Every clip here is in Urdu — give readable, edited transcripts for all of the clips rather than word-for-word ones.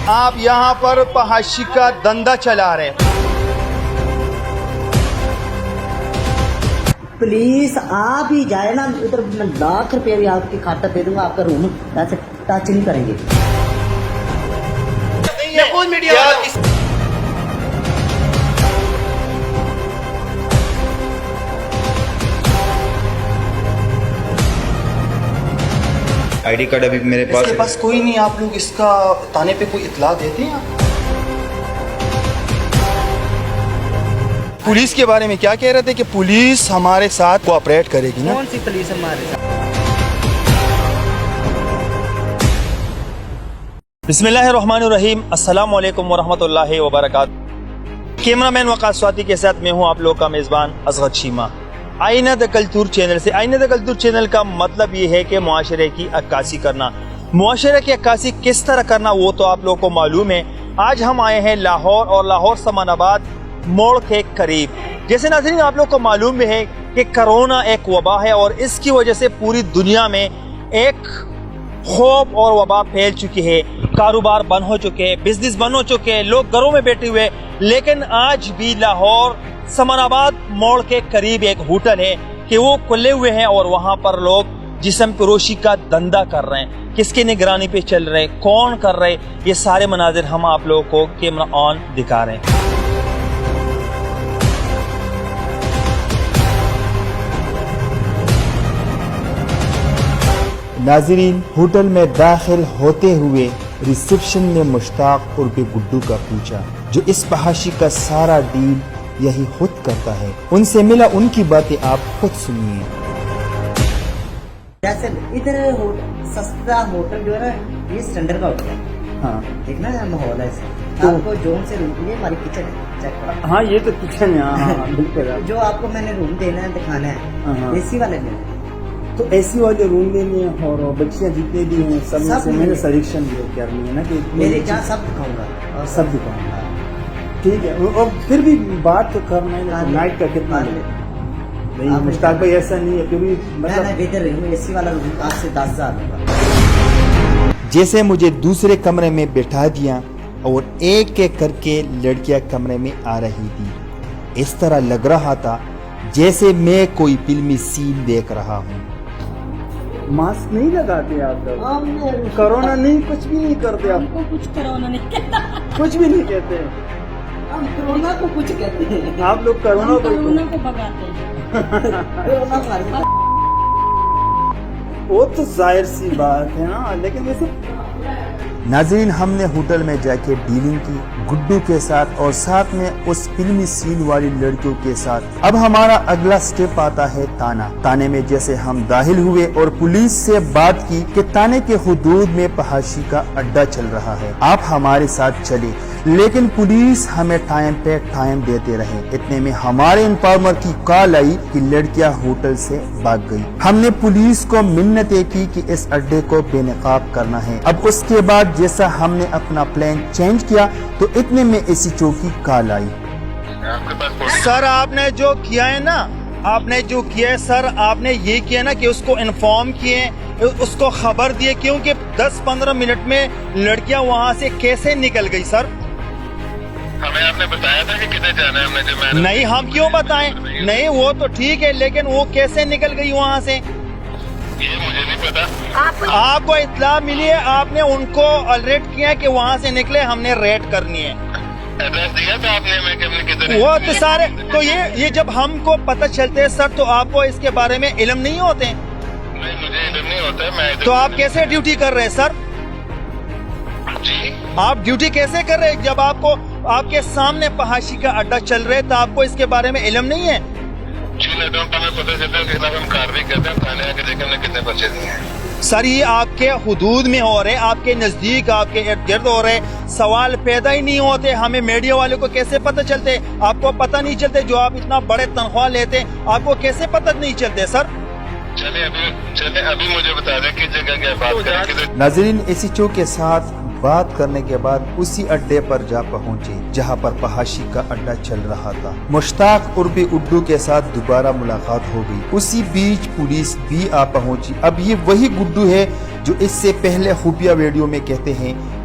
آپ یہاں پر فحاشی کا دھندا چلا رہے ہیں. پلیز آپ ہی جائے نا ادھر، میں لاکھ روپے بھی آپ کی کھاتا دے دوں گا، آپ کا روم ٹچ نہیں کریں گے. آئی ڈی کارڈ ابھی میرے پاس، اس کے پاس کوئی نہیں. آپ لوگ اس کا تانے پہ کوئی اطلاع دیتے ہیں؟ پولیس کے بارے میں کیا کہہ رہے تھے کہ پولیس ہمارے ساتھ کوآپریٹ کرے گی نا؟ کون سی پولیس ہمارے ساتھ؟ بسم اللہ الرحمن الرحیم. السلام علیکم ورحمۃ اللہ وبرکاتہ. کیمرہ مین وقاص سواتی کے ساتھ میں ہوں آپ لوگ کا میزبان اصغر شیما، آئینہ دا کلچر چینل سے. آئینہ دا کلچر چینل کا مطلب یہ ہے کہ معاشرے کی عکاسی کرنا. معاشرے کی عکاسی کس طرح کرنا وہ تو آپ لوگوں کو معلوم ہے. آج ہم آئے ہیں لاہور اور لاہور سمان آباد موڑ کے قریب. جیسے ناظرین آپ لوگ کو معلوم بھی ہے کہ کرونا ایک وبا ہے اور اس کی وجہ سے پوری دنیا میں ایک خوف اور وبا پھیل چکی ہے. کاروبار بند ہو چکے ہیں، بزنس بند ہو چکے ہیں، لوگ گھروں میں بیٹھے ہوئے. لیکن آج بھی لاہور سمان آباد موڑ کے قریب ایک ہوٹل ہے کہ وہ کھلے ہوئے ہیں اور وہاں پر لوگ جسم فروشی کا دھندا کر رہے ہیں. کس کی نگرانی پہ چل رہے، کون کر رہے، یہ سارے مناظر ہم آپ لوگوں کو کیمرہ آن دکھا رہے ہیں. ناظرین، ہوٹل میں داخل ہوتے ہوئے ریسیپشن میں مشتاق عرب گڈو کا پوچھا، جو اس فحاشی کا سارا ڈیل یہی خود کرتا ہے. ان سے ملا، ان کی باتیں آپ خود سنیے. جیسے ادھر سستا ہوٹل جو ہے نا، یہ اسٹینڈرڈ کا ہوٹل ہے. ہاں دیکھنا ہے ماحول ہے. آپ کو جو سے روم، یہ ہماری کچن ہے، چیک کرو. ہاں، یہ تو کچن ہے. بالکل. جو آپ کو میں نے روم دینا ہے، دکھانا ہے، اے سی والے میں تو اے سی والے روم لینے ہیں اور بچیاں جتنے بھی ہیں سب سے میں نے سلیکشن کرنی ہے نا کہ میرے جہاں سب دکھاؤں گا اور سب دکھاؤں گا. ٹھیک ہے. اور پھر بھی بات تو کرنا ہے، نائٹ کا کتنا ہے؟ نہیں مشتاق بھائی، ایسا نہیں ہے. پھر بھی میں بہتر رہی ہوں، اے سی والا روم 8 سے 10,000 ہوگا. جیسے مجھے دوسرے کمرے میں بٹھا دیا اور ایک ایک کر کے لڑکیاں کمرے میں آ رہی تھی. اس طرح لگ رہا تھا جیسے میں کوئی فلمی سین دیکھ رہا ہوں. ماسک نہیں لگاتے آپ لوگ؟ کرونا نہیں، کچھ بھی نہیں کرتے آپ؟ کو کچھ کرونا نہیں کہتا، کچھ بھی نہیں کہتے ہم کرونا کو کچھ کہتے ہیں. آپ لوگ کرونا کو بگاتے ہیں. کرونا ہمارے وہ تو ظاہر سی بات ہے. ہاں، لیکن ویسے ناظرین، ہم نے ہوٹل میں جا کے ڈیلنگ کی گڈو کے ساتھ اور ساتھ میں اس فلمی سین والی لڑکیوں کے ساتھ. اب ہمارا اگلا سٹیپ آتا ہے تانا. تانے میں جیسے ہم داخل ہوئے اور پولیس سے بات کی کہ تانے کے حدود میں فحاشی کا اڈا چل رہا ہے، آپ ہمارے ساتھ چلے. لیکن پولیس ہمیں ٹائم پہ ٹائم دیتے رہے. اتنے میں ہمارے انفارمر کی کال آئی کہ لڑکیاں ہوٹل سے بھاگ گئی. ہم نے پولیس کو منتیں کی کہ اس اڈے کو بے نقاب کرنا ہے. اب اس کے بعد جیسا ہم نے اپنا پلان چینج کیا تو اتنے میں ایسی چوکی کال آئی. سر آپ نے جو کیا ہے نا، آپ نے جو کیا ہے سر، آپ نے یہ کیا نا کہ اس کو انفارم کیے، اس کو خبر دیے، کیونکہ 10-15 منٹ میں لڑکیاں وہاں سے کیسے نکل گئی سر؟ ہمیں آپ نے بتایا تھا کہ کدھر جانا ہے. ہمیں نہیں، ہم کیوں بتائیں؟ نہیں، وہ تو ٹھیک ہے، لیکن وہ کیسے نکل گئی وہاں سے؟ یہ مجھے نہیں پتا. آپ کو اطلاع ملی ہے، آپ نے ان کو الرٹ کیا کہ وہاں سے نکلے، ہم نے ریڈ کرنی ہے. ایڈریس دیا تھا آپ نے ہمیں کہ ہم نے کدھر وہ تو سارے تو یہ جب ہم کو پتہ چلتے ہیں سر تو آپ کو اس کے بارے میں علم نہیں ہوتے؟ نہیں، مجھے علم نہیں ہوتا ہے. میں تو آپ کیسے ڈیوٹی کر رہے ہیں سر؟ جی، آپ ڈیوٹی کیسے کر رہے ہیں جب آپ کو آپ کے سامنے فحاشی کا اڈا چل رہے تو آپ کو اس کے بارے میں علم نہیں ہے؟ جی لیٹوں کا ہمیں پتہ چلتا ہے کہ خلاف ہم کارروائی کرتے ہیں. تھانے آ کے دیکھیں ہم نے کتنے پرچے دیے ہیں. سر یہ آپ کے حدود میں ہو رہے، آپ کے نزدیک، آپ کے ارد گرد ہو رہے، سوال پیدا ہی نہیں ہوتے. ہمیں میڈیا والے کو کیسے پتہ چلتے؟ آپ کو پتہ نہیں چلتے؟ جو آپ اتنا بڑے تنخواہ لیتے آپ کو کیسے پتہ نہیں چلتے سر؟ چلے ابھی مجھے بتا دیں کس جگہ کیا بات کریں کدھر. ناظرین، اسی چو کے ساتھ بات کرنے کے بعد اسی اڈے پر جا پہنچے جہاں پر فحاشی کا اڈا چل رہا تھا. مشتاق عرب اڈو کے ساتھ دوبارہ ملاقات ہو گئی. اسی بیچ پولیس بھی آ پہنچی. اب یہ وہی گڈو ہے جو اس سے پہلے خفیہ ویڈیو میں کہتے ہیں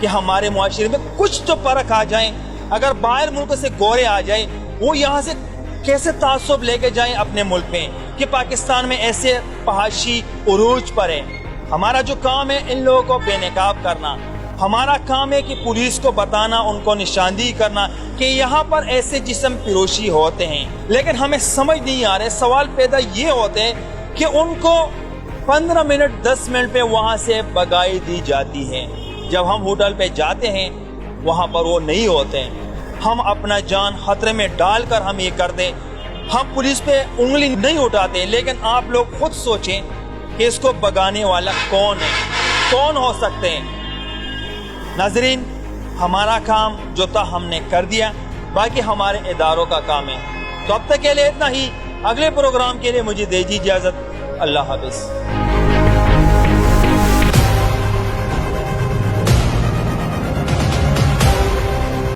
کہ ہمارے معاشرے میں کچھ تو فرق آ جائیں. اگر باہر ملک سے گورے آ جائیں وہ یہاں سے کیسے تعصب لے کے جائیں اپنے ملک میں کہ پاکستان میں ایسے فحاشی عروج پر ہے. ہمارا جو کام ہے ان لوگوں کو بے نقاب کرنا. ہمارا کام ہے کہ پولیس کو بتانا, ان کو نشاندہی کرنا کہ یہاں پر ایسے جسم فروشی ہوتے ہیں. لیکن ہمیں سمجھ نہیں آ رہے, سوال پیدا یہ ہوتے ہیں کہ ان کو 15 منٹ 10 منٹ پہ وہاں سے بگائی دی جاتی ہے. جب ہم ہوٹل پہ جاتے ہیں وہاں پر وہ نہیں ہوتے ہیں. ہم اپنا جان خطرے میں ڈال کر ہم یہ کر دیں. ہم پولیس پہ انگلی نہیں اٹھاتے, لیکن آپ لوگ خود سوچیں کہ اس کو بگانے والا کون ہے, کون ہو سکتے ہیں. ناظرین, ہمارا کام جو تھا ہم نے کر دیا, باقی ہمارے اداروں کا کام ہے. تو اب تک کے لیے اتنا ہی. اگلے پروگرام کے لیے مجھے دیجیے اجازت. اللہ حافظ.